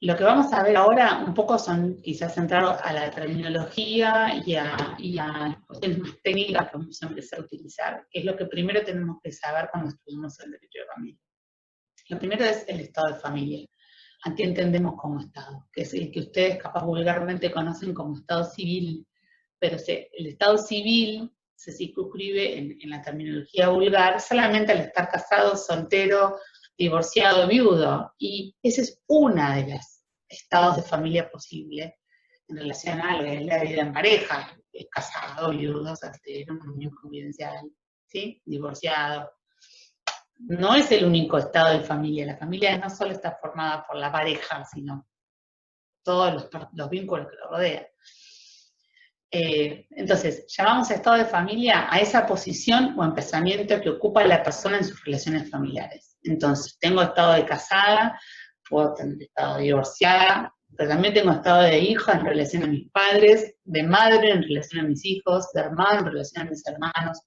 Lo que vamos a ver ahora un poco son quizás centrados a la terminología y a cuestiones más técnicas que vamos a empezar a utilizar, que es lo que primero tenemos que saber cuando estudiamos el derecho de familia. Lo primero es el estado de familia. ¿A qué entendemos como estado? Que es el que ustedes capaz vulgarmente conocen como estado civil, pero el estado civil se circunscribe en la terminología vulgar solamente al estar casado, soltero, divorciado, viudo, y ese es una de los estados de familia posibles en relación a lo que es la vida en pareja, casado, viudo, soltero, unión convivencial, ¿sí? Divorciado. No es el único estado de familia. La familia no solo está formada por la pareja, sino todos los vínculos que lo rodean. Entonces, llamamos estado de familia a esa posición o emplazamiento que ocupa la persona en sus relaciones familiares. Entonces, tengo estado de casada, puedo tener estado de divorciada, pero también tengo estado de hija en relación a mis padres, de madre en relación a mis hijos, de hermano en relación a mis hermanos,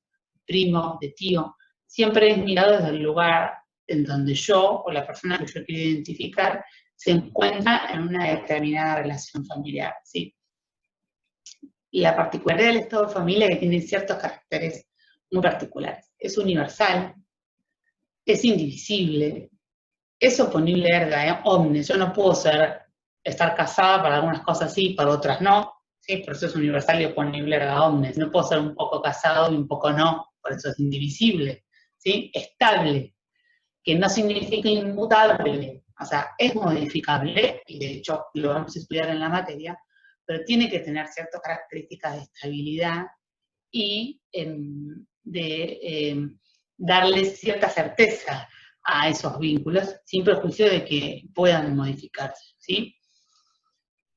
primo, de tío. Siempre es mirado desde el lugar en donde yo o la persona que yo quiero identificar se encuentra en una determinada relación familiar, ¿sí? Y la particularidad del estado de familia que tiene ciertos caracteres muy particulares. Es universal, es indivisible, es oponible erga omnes. Yo no puedo estar casada para algunas cosas sí, para otras no, ¿sí? Por eso es universal y oponible erga omnes. No puedo ser un poco casado y un poco no, por eso es indivisible, ¿sí? Estable, que no significa inmutable, o sea, es modificable, y de hecho lo vamos a estudiar en la materia, pero tiene que tener ciertas características de estabilidad y darle cierta certeza a esos vínculos, sin perjuicio de que puedan modificarse, ¿sí?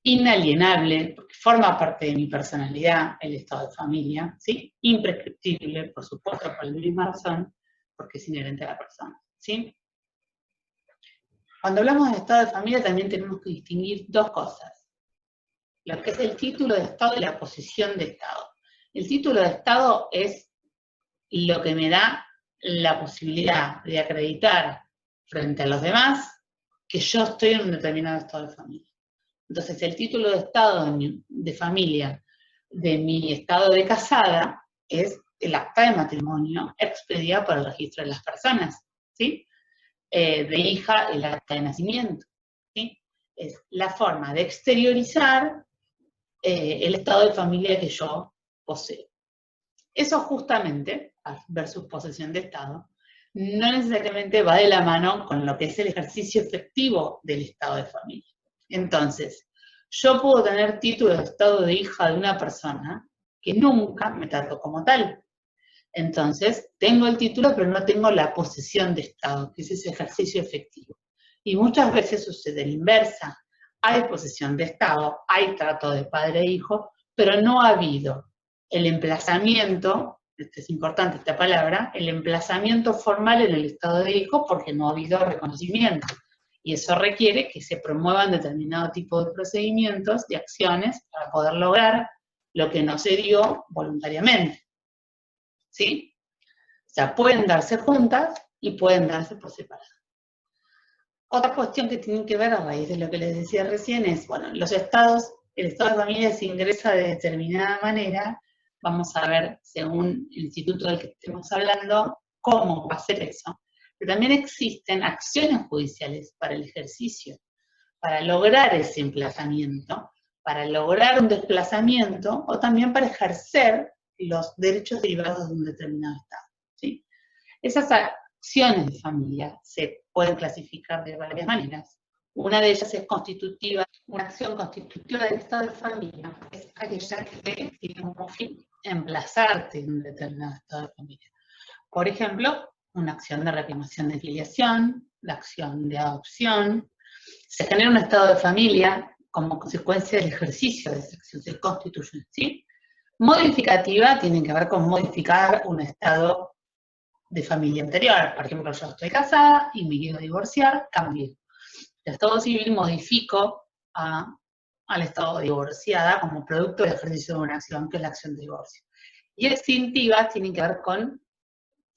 Inalienable, porque forma parte de mi personalidad, el estado de familia, ¿sí? Imprescriptible, por supuesto, por la misma razón, porque es inherente a la persona, ¿sí? Cuando hablamos de estado de familia también tenemos que distinguir dos cosas. Lo que es el título de Estado y la posición de Estado. El título de Estado es lo que me da la posibilidad de acreditar frente a los demás que yo estoy en un determinado estado de familia. Entonces, el título de Estado de familia de mi estado de casada es el acta de matrimonio expedida por el registro de las personas, ¿sí? De hija, el acta de nacimiento, ¿sí? Es la forma de exteriorizar el estado de familia que yo poseo. Eso justamente, versus posesión de Estado, no necesariamente va de la mano con lo que es el ejercicio efectivo del estado de familia. Entonces, yo puedo tener título de estado de hija de una persona que nunca me trató como tal. Entonces, tengo el título, pero no tengo la posesión de Estado, que es ese ejercicio efectivo. Y muchas veces sucede la inversa. Hay posesión de Estado, hay trato de padre e hijo, pero no ha habido el emplazamiento, es importante esta palabra, el emplazamiento formal en el estado de hijo porque no ha habido reconocimiento. Y eso requiere que se promuevan determinado tipo de procedimientos, de acciones, para poder lograr lo que no se dio voluntariamente. ¿Sí? O sea, pueden darse juntas y pueden darse por separado. Otra cuestión que tiene que ver a raíz de lo que les decía recién es, bueno, los estados, el estado de familia se ingresa de determinada manera, vamos a ver, según el instituto del que estemos hablando, cómo va a ser eso. Pero también existen acciones judiciales para el ejercicio, para lograr ese emplazamiento, para lograr un desplazamiento o también para ejercer los derechos derivados de un determinado estado, ¿sí? Esas acciones de familia se pueden clasificar de varias maneras. Una de ellas es constitutiva. Una acción constitutiva del estado de familia es aquella que tiene como fin emplazarte en un determinado estado de familia. Por ejemplo, una acción de reclamación de filiación, la acción de adopción. Se genera un estado de familia como consecuencia del ejercicio de esa acción, se constituye, ¿sí? Modificativa tiene que ver con modificar un estado de familia anterior. Por ejemplo, yo estoy casada y me quiero divorciar, cambio. El estado civil modifico al estado de divorciada como producto del ejercicio de una acción, que es la acción de divorcio. Y extintiva tiene que ver con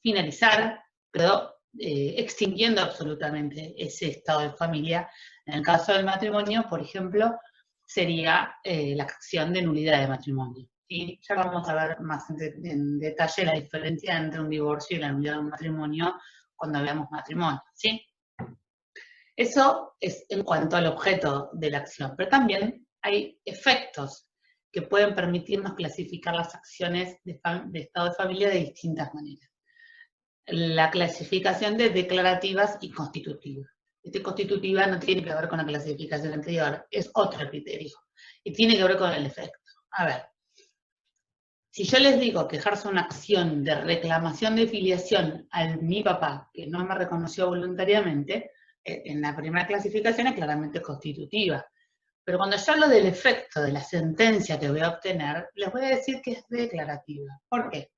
finalizar, pero extinguiendo absolutamente ese estado de familia. En el caso del matrimonio, por ejemplo, sería la acción de nulidad de matrimonio. Y ya vamos a ver más en detalle la diferencia entre un divorcio y la nulidad de un matrimonio cuando veamos matrimonio, ¿sí? Eso es en cuanto al objeto de la acción, pero también hay efectos que pueden permitirnos clasificar las acciones de estado de familia de distintas maneras. La clasificación de declarativas y constitutivas. Constitutiva no tiene que ver con la clasificación anterior, es otro criterio, y tiene que ver con el efecto. A ver, si yo les digo que ejerzo una acción de reclamación de filiación a mi papá, que no me reconoció voluntariamente, en la primera clasificación es claramente constitutiva. Pero cuando yo hablo del efecto de la sentencia que voy a obtener, les voy a decir que es declarativa. ¿Por qué?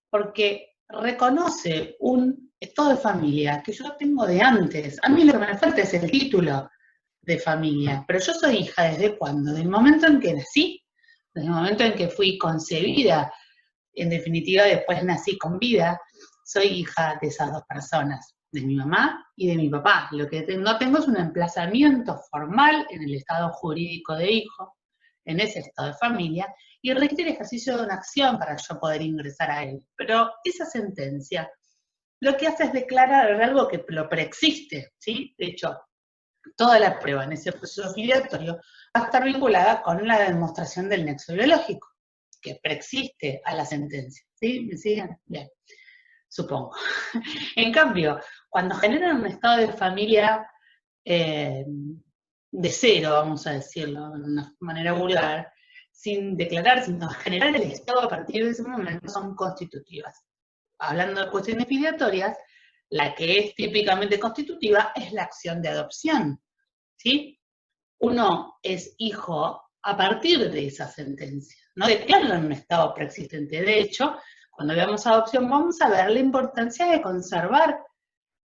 Porque reconoce un estado de familia que yo tengo de antes. A mí lo que me falta es el título de familia, pero yo soy hija ¿desde cuándo? Del momento en que nací, desde el momento en que fui concebida, en definitiva después nací con vida, soy hija de esas dos personas, de mi mamá y de mi papá. Lo que no tengo es un emplazamiento formal en el estado jurídico de hijo, en ese estado de familia, y requiere ejercicio de una acción para yo poder ingresar a él. Pero esa sentencia lo que hace es declarar algo que lo preexiste, ¿sí? De hecho, toda la prueba en ese proceso filiatorio va a estar vinculada con la demostración del nexo biológico, que preexiste a la sentencia, ¿sí? ¿Me siguen? Bien, supongo. En cambio, cuando generan un estado de familia de cero, vamos a decirlo de una manera vulgar, sin declarar, sino generar el estado a partir de ese momento, son constitutivas. Hablando de cuestiones filiatorias, la que es típicamente constitutiva es la acción de adopción, ¿sí? Uno es hijo a partir de esa sentencia, no declararlo en un estado preexistente. De hecho, cuando veamos adopción vamos a ver la importancia de conservar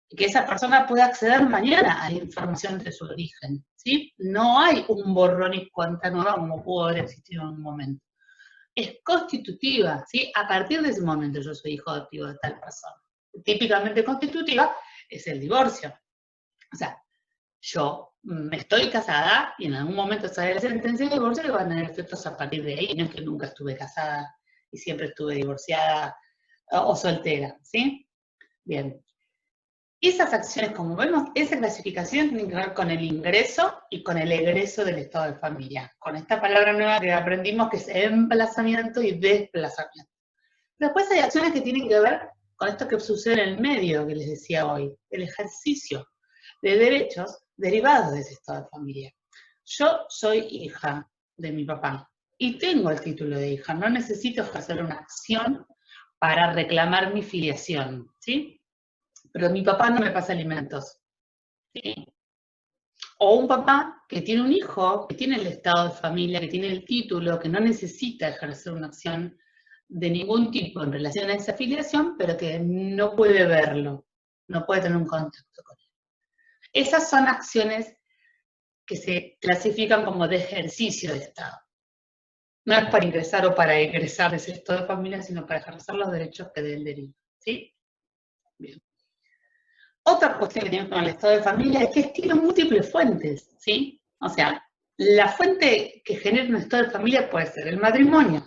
que esa persona pueda acceder mañana a la información de su origen, ¿sí? No hay un borrón y cuenta nueva como pudo haber existido en un momento. Es constitutiva, ¿sí? A partir de ese momento yo soy hijo adoptivo de tal persona. Típicamente constitutiva es el divorcio. O sea, yo me estoy casada y en algún momento sale la sentencia de divorcio que van a tener efectos a partir de ahí. No es que nunca estuve casada y siempre estuve divorciada o soltera, ¿sí? Bien. Esas acciones, como vemos, esa clasificación tiene que ver con el ingreso y con el egreso del estado de familia. Con esta palabra nueva que aprendimos que es emplazamiento y desplazamiento. Después hay acciones que tienen que ver con esto que sucede en el medio, que les decía hoy, el ejercicio de derechos derivados de ese estado de familia. Yo soy hija de mi papá y tengo el título de hija, no necesito hacer una acción para reclamar mi filiación, ¿sí? Pero mi papá no me pasa alimentos, ¿sí? O un papá que tiene un hijo, que tiene el estado de familia, que tiene el título, que no necesita ejercer una acción de ningún tipo en relación a esa filiación, pero que no puede verlo, no puede tener un contacto con él. Esas son acciones que se clasifican como de ejercicio de Estado. No es para ingresar o para egresar de ese estado de familia, sino para ejercer los derechos que de él derivan, ¿sí? Bien. Otra cuestión que tiene con el estado de familia es que tiene múltiples fuentes, ¿sí? O sea, la fuente que genera un estado de familia puede ser el matrimonio,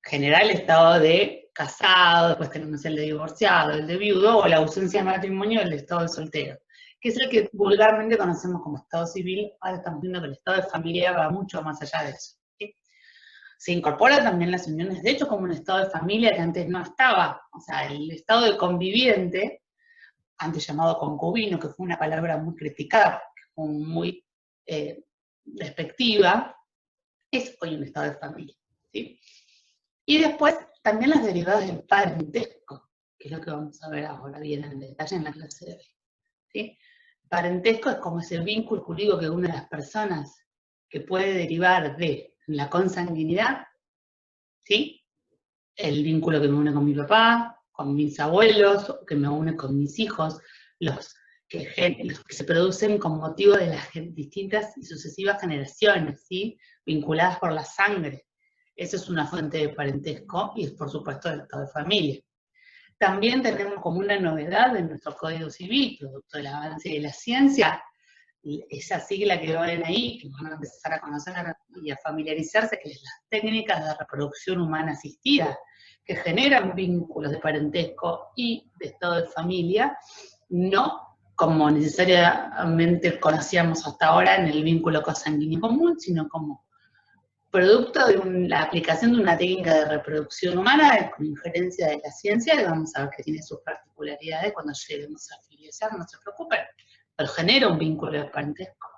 generar el estado de casado, después tenemos el de divorciado, el de viudo, o la ausencia de matrimonio, el estado de soltero, que es el que vulgarmente conocemos como estado civil. Ahora estamos viendo que el estado de familia va mucho más allá de eso, ¿sí? Se incorpora también las uniones de hecho como un estado de familia que antes no estaba. O sea, el estado de conviviente, antes llamado concubino, que fue una palabra muy criticada, muy despectiva, es hoy un estado de familia, ¿sí? Y después también las derivadas del parentesco, que es lo que vamos a ver ahora bien en detalle en la clase de hoy, ¿sí? Parentesco es como ese vínculo jurídico que une a las personas, que puede derivar de la consanguinidad, ¿sí? El vínculo que me une con mi papá, con mis abuelos, que me une con mis hijos, los que se producen con motivo de las distintas y sucesivas generaciones, ¿sí? Vinculadas por la sangre. Esa es una fuente de parentesco y es, por supuesto, el estado de familia. También tenemos como una novedad en nuestro Código Civil, producto del avance de la ciencia, esa sigla que ven ahí, que van a empezar a conocer y a familiarizarse, que es las técnicas de reproducción humana asistida, que generan vínculos de parentesco y de estado de familia, no como necesariamente conocíamos hasta ahora en el vínculo consanguíneo común, sino como producto de la aplicación de una técnica de reproducción humana con injerencia de la ciencia, y vamos a ver que tiene sus particularidades cuando lleguemos a afiliar, no se preocupen, pero genera un vínculo de parentesco.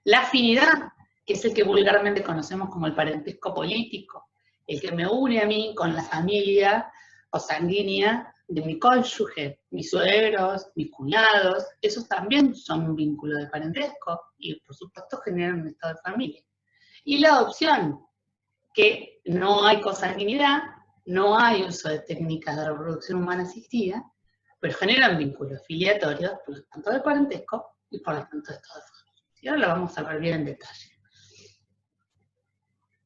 La afinidad, que es el que vulgarmente conocemos como el parentesco político, el que me une a mí con la familia consanguínea de mi cónyuge, mis suegros, mis cuñados, esos también son un vínculo de parentesco y por supuesto generan un estado de familia. Y la adopción, que no hay consanguinidad, no hay uso de técnicas de reproducción humana asistida, pero generan vínculos filiatorios, por lo tanto de parentesco y por lo tanto de estado de familia. Y ahora lo vamos a ver bien en detalle.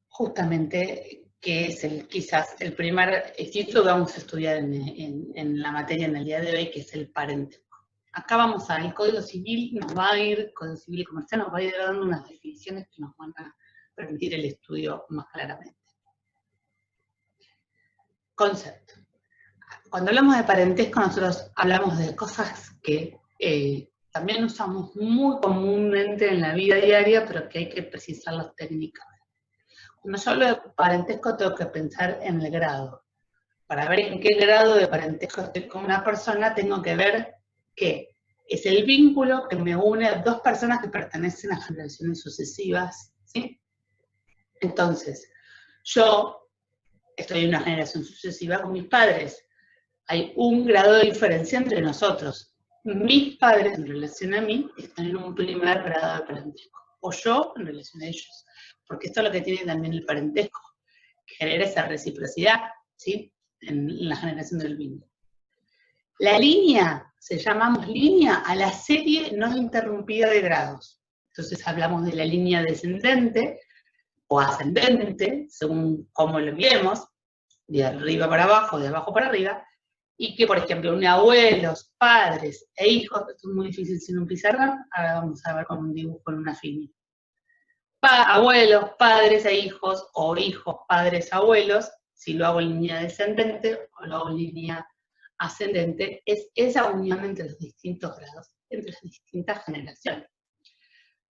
Justamente, que es quizás el primer instituto que vamos a estudiar en la materia en el día de hoy, que es el parentesco. Acá vamos a ver, el Código Civil nos va a ir, Código Civil y Comercial nos va a ir dando unas definiciones que nos van a permitir el estudio más claramente. Concepto. Cuando hablamos de parentesco, nosotros hablamos de cosas que también usamos muy comúnmente en la vida diaria, pero que hay que precisarlas técnicamente. Cuando yo hablo de parentesco, tengo que pensar en el grado. Para ver en qué grado de parentesco estoy con una persona, tengo que ver que es el vínculo que me une a dos personas que pertenecen a generaciones sucesivas, ¿sí? Entonces, yo estoy en una generación sucesiva con mis padres. Hay un grado de diferencia entre nosotros. Mis padres, en relación a mí, están en un primer grado de parentesco. O yo, en relación a ellos. Porque esto es lo que tiene también el parentesco, que genera esa reciprocidad, ¿sí? En la generación del vínculo. La línea, llamamos línea a la serie no interrumpida de grados. Entonces hablamos de la línea descendente, o ascendente, según cómo lo miremos, de arriba para abajo, de abajo para arriba, y que, por ejemplo, une abuelos, padres e hijos, esto es muy difícil sin un pizarrón, ahora vamos a ver con un dibujo en una fila. Abuelos, padres e hijos, o hijos, padres, abuelos, si lo hago en línea descendente o lo hago en línea ascendente, es esa unión entre los distintos grados, entre las distintas generaciones.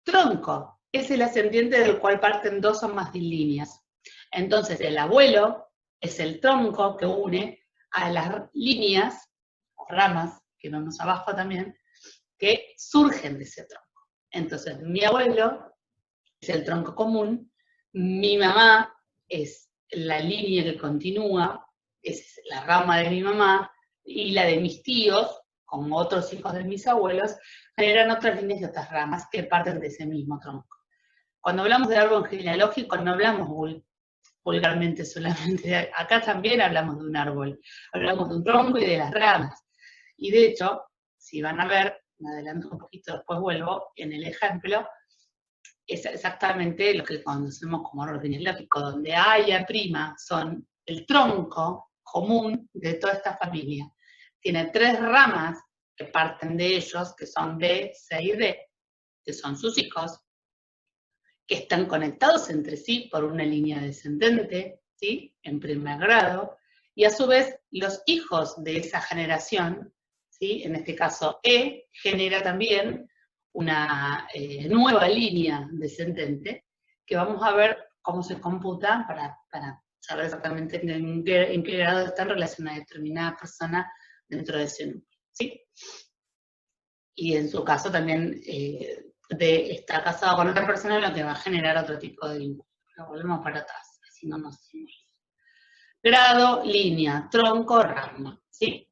Tronco es el ascendiente del cual parten dos o más líneas. Entonces, el abuelo es el tronco que une a las líneas, o ramas, que vemos abajo también, que surgen de ese tronco. Entonces, mi abuelo es el tronco común, mi mamá es la línea que continúa, es la rama de mi mamá, y la de mis tíos, con otros hijos de mis abuelos, generan otras líneas y otras ramas que parten de ese mismo tronco. Cuando hablamos de árbol genealógico, no hablamos vulgarmente solamente, acá también hablamos de un árbol, hablamos de un tronco y de las ramas. Y de hecho, si van a ver, me adelanto un poquito, después vuelvo, en el ejemplo, es exactamente lo que conocemos como árbol genealógico, donde A y A' son el tronco común de toda esta familia. Tiene tres ramas que parten de ellos, que son B, C y D, que son sus hijos, que están conectados entre sí por una línea descendente, ¿sí? En primer grado, y a su vez los hijos de esa generación, ¿sí? En este caso E, genera también una nueva línea descendente, que vamos a ver cómo se computa para saber exactamente en qué grado está en relación a determinada persona dentro de ese núcleo, ¿sí? Y en su caso también de estar casado con otra persona, lo que va a generar otro tipo de vínculo. Lo volvemos para atrás, así no nos hacemos. Grado, línea, tronco, rama, ¿sí?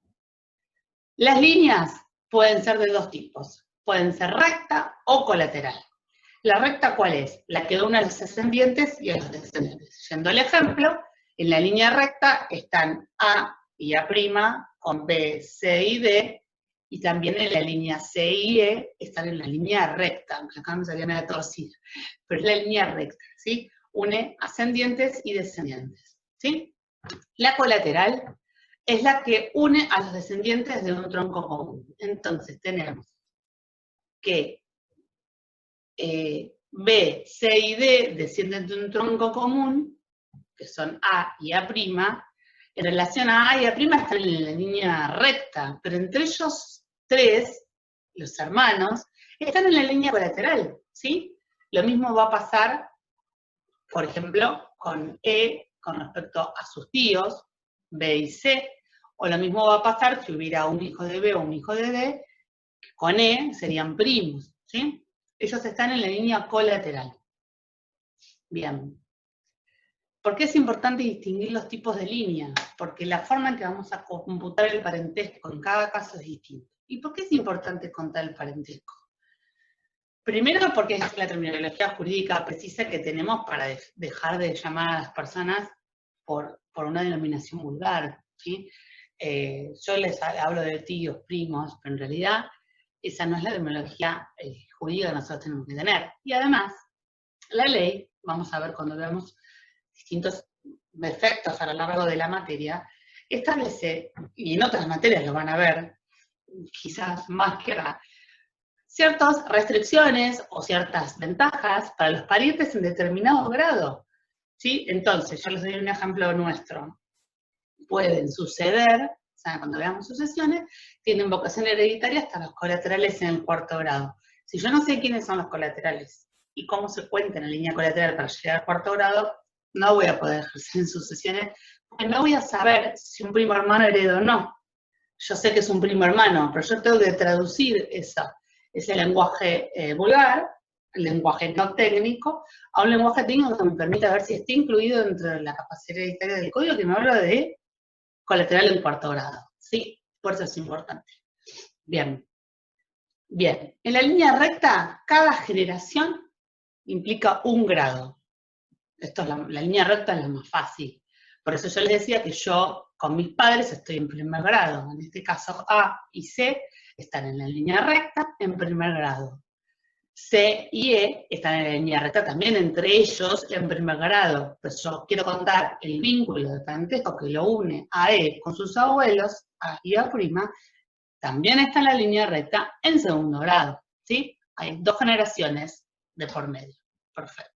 Las líneas pueden ser de dos tipos. Pueden ser recta o colateral. ¿La recta cuál es? La que une a los ascendientes y a los descendientes. Yendo al ejemplo, en la línea recta están A y A' con B, C y D, y también en la línea C y E están en la línea recta, aunque acá me salía medio torcida, pero es la línea recta, ¿sí? Une ascendientes y descendientes, ¿sí? La colateral es la que une a los descendientes de un tronco común. Entonces tenemos que B, C y D descienden de un tronco común, que son A y A', en relación a A y A' están en la línea recta, pero entre ellos tres, los hermanos, están en la línea colateral, ¿sí? Lo mismo va a pasar, por ejemplo, con E con respecto a sus tíos, B y C, o lo mismo va a pasar si hubiera un hijo de B o un hijo de D, que con E serían primos, ¿sí? Ellos están en la línea colateral. Bien. ¿Por qué es importante distinguir los tipos de línea? Porque la forma en que vamos a computar el parentesco en cada caso es distinta. ¿Y por qué es importante contar el parentesco? Primero porque es la terminología jurídica precisa que tenemos para dejar de llamar a las personas por una denominación vulgar, ¿sí? Yo les hablo de tíos, primos, pero en realidad esa no es la terminología jurídica que nosotros tenemos que tener. Y además, la ley, vamos a ver cuando veamos distintos efectos a lo largo de la materia, establece, y en otras materias lo van a ver, quizás más que acá, ciertas restricciones o ciertas ventajas para los parientes en determinado grado, ¿sí? Entonces, yo les doy un ejemplo nuestro. Pueden suceder, o sea, cuando veamos sucesiones, tienen vocación hereditaria hasta los colaterales en el 4º grado. Si yo no sé quiénes son los colaterales y cómo se cuenta en la línea colateral para llegar al 4º grado, no voy a poder ejercer en sucesiones, porque no voy a saber si un primo hermano hereda o no. Yo sé que es un primo hermano, pero yo tengo que traducir ese lenguaje vulgar, el lenguaje no técnico, a un lenguaje técnico que me permita ver si está incluido dentro de la capacidad hereditaria del código, que me habla de colateral en 4º grado. ¿Sí? Por eso es importante. Bien. Bien. En la línea recta, cada generación implica un grado. Esto es la línea recta es la más fácil. Por eso yo les decía que yo con mis padres estoy en 1º grado. En este caso A y C están en la línea recta en 1º grado. C y E están en la línea recta también entre ellos en 1º grado. Pues yo quiero contar el vínculo de parentesco que lo une a E con sus abuelos, A y A', también está en la línea recta en 2º grado. ¿Sí? Hay 2 generaciones de por medio. Perfecto.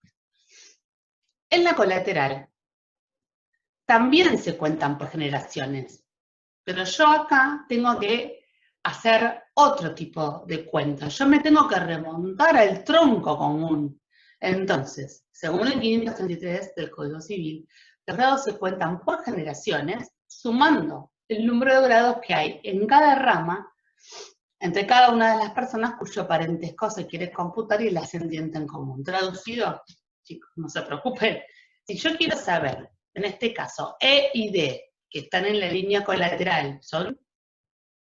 En la colateral también se cuentan por generaciones, pero yo acá tengo que hacer otro tipo de cuenta. Yo me tengo que remontar al tronco común. Entonces, según el 533 del Código Civil, los grados se cuentan por generaciones, sumando el número de grados que hay en cada rama entre cada una de las personas cuyo parentesco se quiere computar y el ascendiente en común. Traducido, chicos, no se preocupen. Si yo quiero saber, en este caso, E y D, que están en la línea colateral, son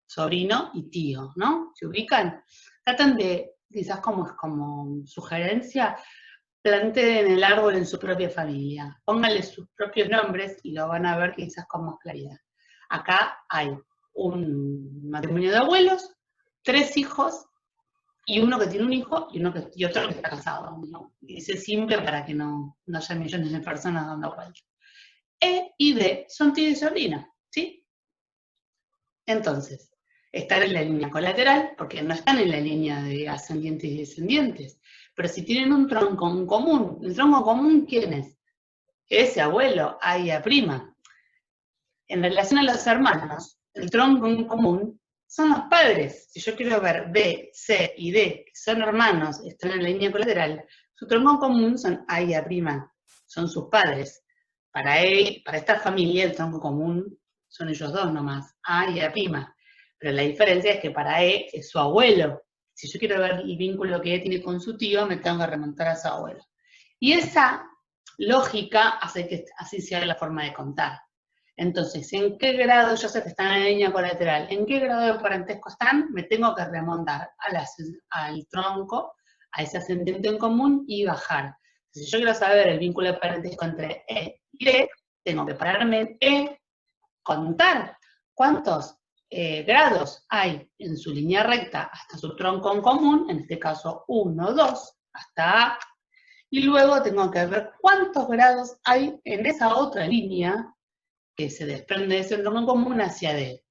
sobrino y tío, ¿no? ¿Se ubican? Tratan de, quizás como sugerencia, planteen el árbol en su propia familia. Pónganle sus propios nombres y lo van a ver quizás con más claridad. Acá hay un matrimonio de abuelos, 3 hijos, y uno que tiene un hijo y otro que está casado, ¿no? Dice simple para que no haya millones de personas dando vueltas. E y D son tío y sobrina, ¿sí? Entonces, están en la línea colateral, porque no están en la línea de ascendientes y descendientes, pero si tienen un tronco en común, ¿el tronco común quién es? Ese abuelo, A y A'. En relación a los hermanos, el tronco en común son los padres. Si yo quiero ver B, C y D, que son hermanos, están en la línea colateral, su tronco común son A y A', son sus padres. Para esta familia el tronco común son ellos dos nomás, A y A'. Pero la diferencia es que para E es su abuelo. Si yo quiero ver el vínculo que E tiene con su tío, me tengo que remontar a su abuelo. Y esa lógica hace que así sea la forma de contar. Entonces, ¿en qué grado? Yo sé que están en la línea colateral. ¿En qué grado de parentesco están? Me tengo que remontar al tronco, a ese ascendiente en común y bajar. Si yo quiero saber el vínculo de parentesco entre E y D, tengo que pararme en E, contar cuántos grados hay en su línea recta hasta su tronco en común, en este caso 1, 2, hasta A, y luego tengo que ver cuántos grados hay en esa otra línea que se desprende de ese tronco común hacia D.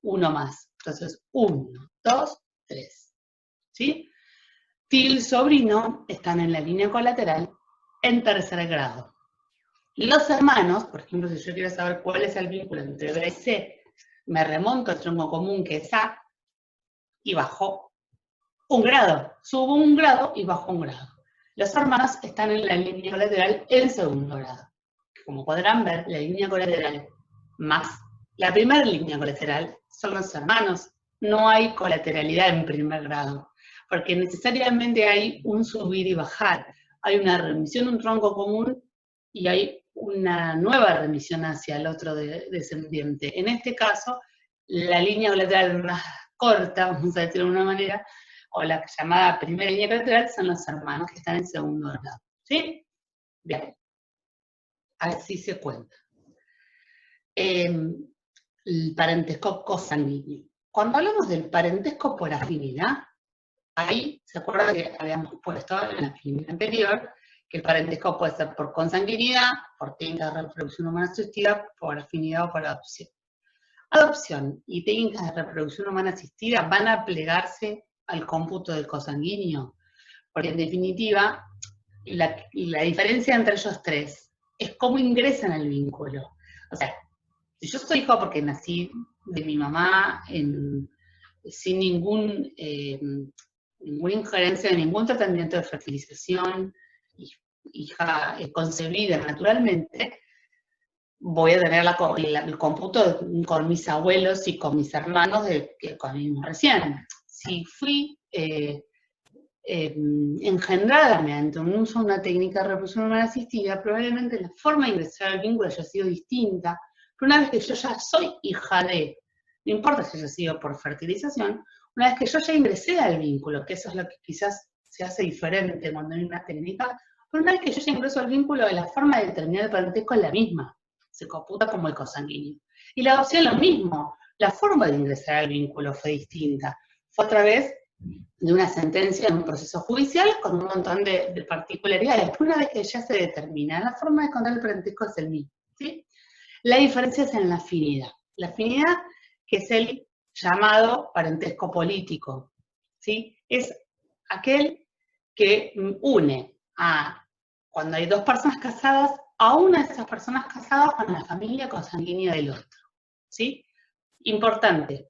Uno más. Entonces, 1, 2, 3. ¿Sí? Tío y sobrino están en la línea colateral en tercer grado. Los hermanos, por ejemplo, si yo quiero saber cuál es el vínculo entre B y C, me remonto al tronco común que es A y bajo un grado. Subo un grado y bajo un grado. Los hermanos están en la línea colateral en segundo grado. Como podrán ver, la línea colateral más la primera línea colateral son los hermanos. No hay colateralidad en primer grado, porque necesariamente hay un subir y bajar. Hay una remisión de un tronco común y hay una nueva remisión hacia el otro descendiente. En este caso, la línea colateral más corta, vamos a decirlo de una manera, o la llamada primera línea colateral, son los hermanos que están en segundo grado. ¿Sí? Bien. Así se cuenta. El parentesco cosanguíneo. Cuando hablamos del parentesco por afinidad, ahí se acuerda que habíamos puesto en la actividad anterior que el parentesco puede ser por consanguinidad, por técnica de reproducción humana asistida, por afinidad o por adopción. Adopción y técnicas de reproducción humana asistida van a plegarse al cómputo del cosanguíneo, porque en definitiva la diferencia entre ellos tres es cómo ingresan al vínculo. O sea, si yo soy hijo porque nací de mi mamá sin ninguna injerencia de ningún tratamiento de fertilización, hija concebida naturalmente, voy a tener el cómputo con mis abuelos y con mis hermanos con mismo recién. Si fui engendrada mediante un uso de una técnica de reproducción humana asistida, probablemente la forma de ingresar al vínculo haya sido distinta, pero una vez que yo ya soy hija de, no importa si haya sido por fertilización, una vez que yo ya ingresé al vínculo, que eso es lo que quizás se hace diferente cuando hay una técnica, pero una vez que yo ya ingreso al vínculo, la forma de determinar el parentesco es la misma, se computa como el cosanguíneo. Y la adopción lo mismo, la forma de ingresar al vínculo fue distinta, fue a través de una sentencia en un proceso judicial con un montón de particularidades. Una vez que ya se determina, la forma de contar el parentesco es el mismo, ¿sí? La diferencia es en la afinidad. La afinidad, que es el llamado parentesco político, ¿sí? Es aquel que une cuando hay dos personas casadas, a una de esas personas casadas con la familia consanguínea del otro, ¿sí? Importante,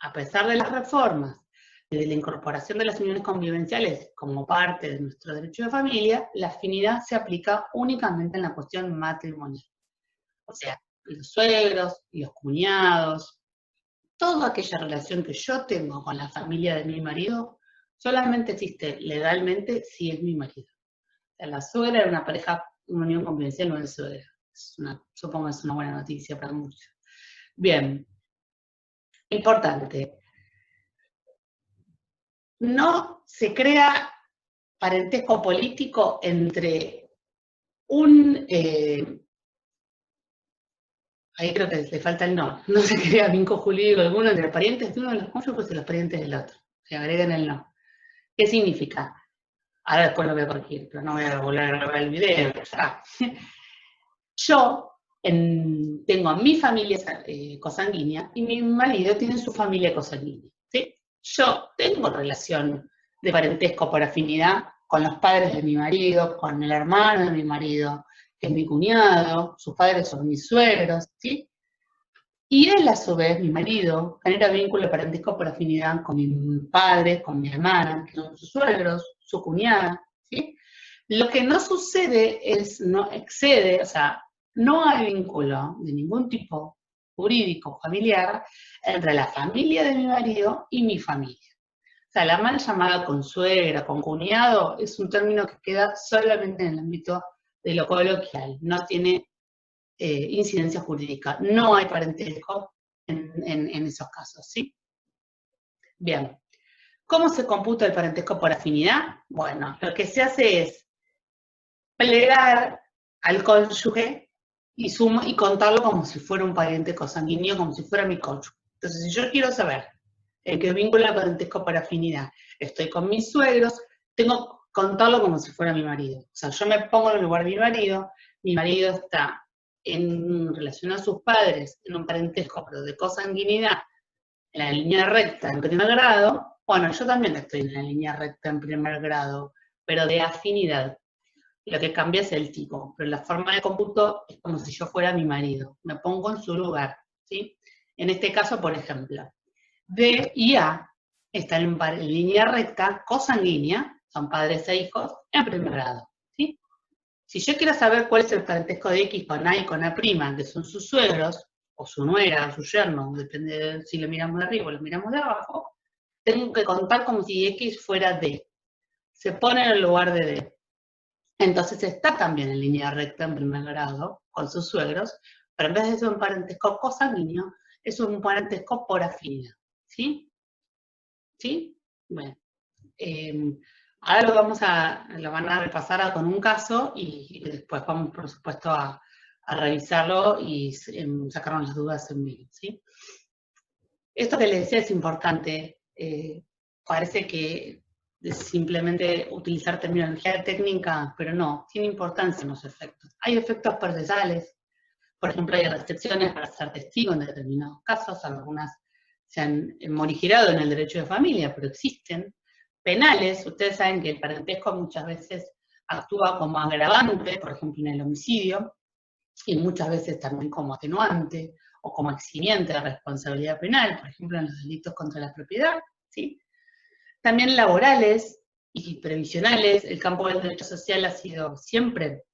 a pesar de las reformas, de la incorporación de las uniones convivenciales como parte de nuestro derecho de familia, la afinidad se aplica únicamente en la cuestión matrimonial. O sea, los suegros, los cuñados, toda aquella relación que yo tengo con la familia de mi marido, solamente existe legalmente si es mi marido. O sea, la suegra era una pareja, una unión convivencial, no es suegra. Supongo que es una buena noticia para muchos. Bien, importante. No se crea parentesco político entre ahí creo que le falta el no se crea vínculo jurídico alguno entre parientes de uno de los cónyuges y los parientes del otro. Se agregan el no. ¿Qué significa? Ahora después lo voy a corregir, pero no voy a volver a grabar el video. Yo tengo a mi familia cosanguínea y mi marido tiene su familia cosanguínea. ¿Sí? Yo tengo relación de parentesco por afinidad con los padres de mi marido, con el hermano de mi marido, que es mi cuñado, sus padres son mis suegros, ¿sí? Y él, a su vez, mi marido, genera vínculo de parentesco por afinidad con mi padre, con mi hermana, que son sus suegros, su cuñada, ¿sí? Lo que no sucede es, no excede, o sea, no hay vínculo de ningún tipo jurídico familiar entre la familia de mi marido y mi familia. O sea, la mal llamada consuegra, concuñado, es un término que queda solamente en el ámbito de lo coloquial, no tiene incidencia jurídica. No hay parentesco en esos casos, ¿sí? Bien. ¿Cómo se computa el parentesco por afinidad? Bueno, lo que se hace es plegar al cónyuge y contarlo como si fuera un pariente consanguíneo, como si fuera mi cónyuge. Entonces, si yo quiero saber en qué vínculo el parentesco por afinidad, estoy con mis suegros, tengo que contarlo como si fuera mi marido. O sea, yo me pongo en el lugar de mi marido está en relación a sus padres, en un parentesco, pero de consanguinidad, en la línea recta en primer grado, bueno, yo también estoy en la línea recta en primer grado, pero de afinidad. Lo que cambia es el tipo, pero la forma de cómputo es como si yo fuera mi marido. Me pongo en su lugar, ¿sí? En este caso, por ejemplo, D y A están en línea recta cosanguínea, son padres e hijos, en primer grado, ¿sí? Si yo quiero saber cuál es el parentesco de X con A y con A', que son sus suegros, o su nuera, o su yerno, depende de si lo miramos de arriba o lo miramos de abajo, tengo que contar como si X fuera D. Se pone en el lugar de D. Entonces está también en línea recta en primer grado con sus suegros, pero en vez de ser un parentesco cosanguíneo, es un parentesco por afinidad. ¿Sí? ¿Sí? Bueno. Ahora lo van a repasar con un caso y después vamos, por supuesto, a revisarlo y sacarnos las dudas en vivo, ¿sí? Esto que les decía es importante. Parece que es simplemente utilizar terminología técnica, pero no, tiene importancia en los efectos. Hay efectos procesales, por ejemplo, hay restricciones para ser testigo en determinados casos, algunas se han morigerado en el derecho de familia, pero existen. Penales, ustedes saben que el parentesco muchas veces actúa como agravante, por ejemplo en el homicidio, y muchas veces también como atenuante o como eximiente de responsabilidad penal, por ejemplo en los delitos contra la propiedad, ¿sí? También laborales y previsionales, el campo del derecho social ha sido siempre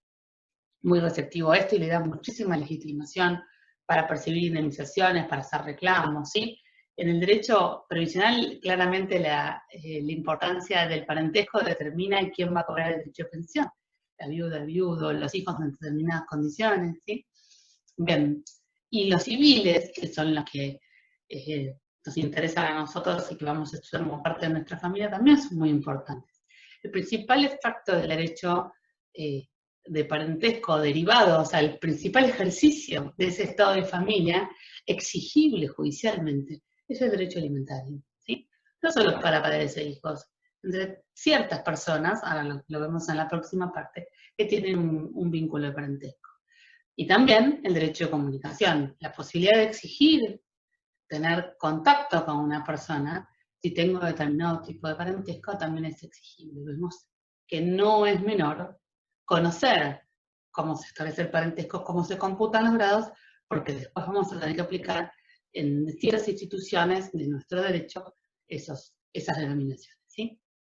muy receptivo a esto y le da muchísima legitimación para percibir indemnizaciones, para hacer reclamos, ¿sí? En el derecho previsional, claramente la importancia del parentesco determina quién va a cobrar el derecho de pensión. La viuda, el viudo, los hijos en determinadas condiciones, ¿sí? Bien, y los civiles, que son los que nos interesan a nosotros y que vamos a estudiar como parte de nuestra familia, también son muy importantes. El principal efecto del derecho de parentesco derivado, o sea, el principal ejercicio de ese estado de familia exigible judicialmente, es el derecho alimentario, ¿sí? No solo para padres e hijos, entre ciertas personas, ahora lo vemos en la próxima parte, que tienen un vínculo de parentesco. Y también el derecho de comunicación, la posibilidad de exigir tener contacto con una persona, si tengo determinado tipo de parentesco, también es exigible. Vemos que no es menor conocer cómo se establece el parentesco, cómo se computan los grados, porque después vamos a tener que aplicar en ciertas instituciones de nuestro derecho esas denominaciones.